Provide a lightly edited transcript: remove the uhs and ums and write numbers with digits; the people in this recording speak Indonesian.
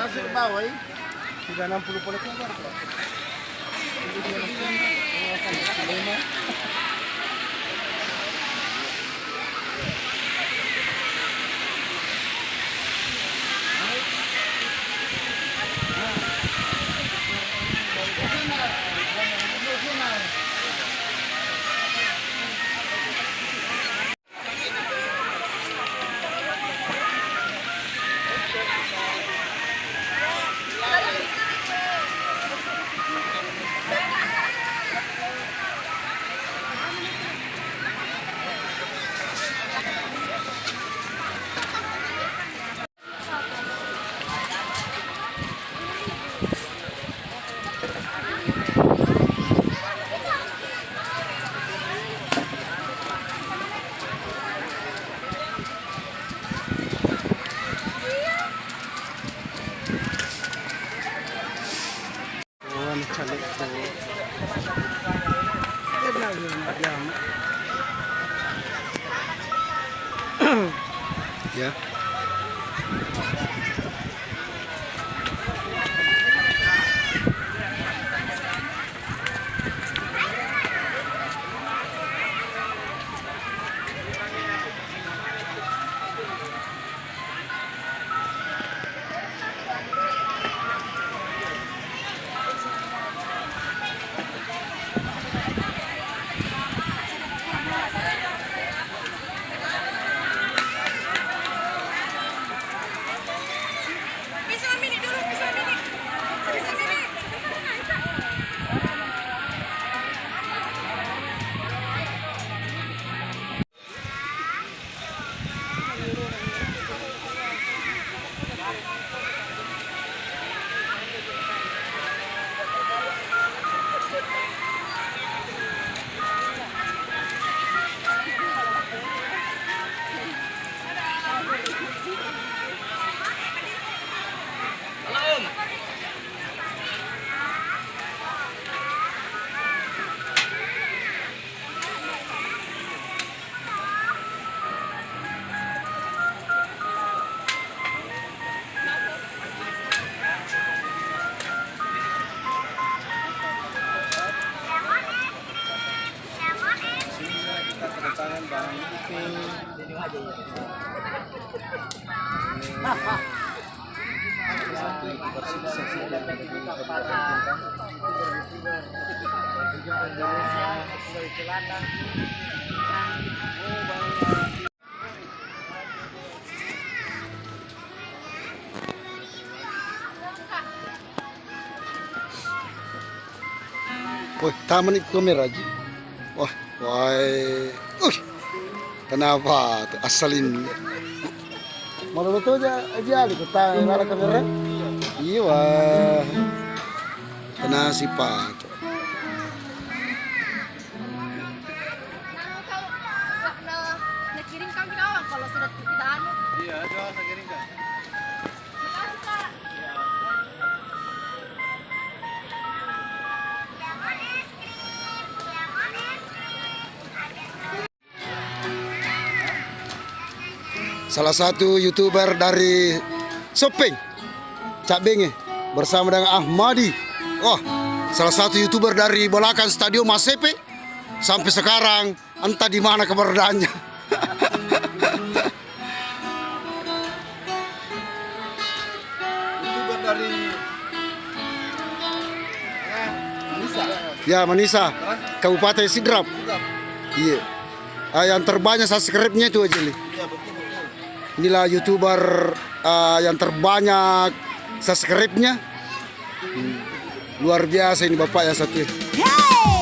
Masuk bawah 360 pola keluar. Ya. Wah, taman itu kamera aja. Wah, wah, kenapa tuh asalin? Malu tuh aja, di kota nara kamera. Iya, wah, kena sifat. Kirim kami kawan kalau sudah kita anu. Iya, coba saya kirimkan. Makasih Kak. Salah satu YouTuber dari Sopeng, Cak Benge, bersama dengan Ahmadi. Wah, salah satu YouTuber dari Bolakan Stadion Masepe. Sampai sekarang entah di mana keberadaannya. YouTuber dari Manisa. Ya, Manisa, Kabupaten Sidrap. Iya. Yang terbanyak subscribe-nya itu aja nih. Iya, betul. Inilah YouTuber yang terbanyak subscribe-nya. Luar biasa ini Bapak yang satu. Yeay!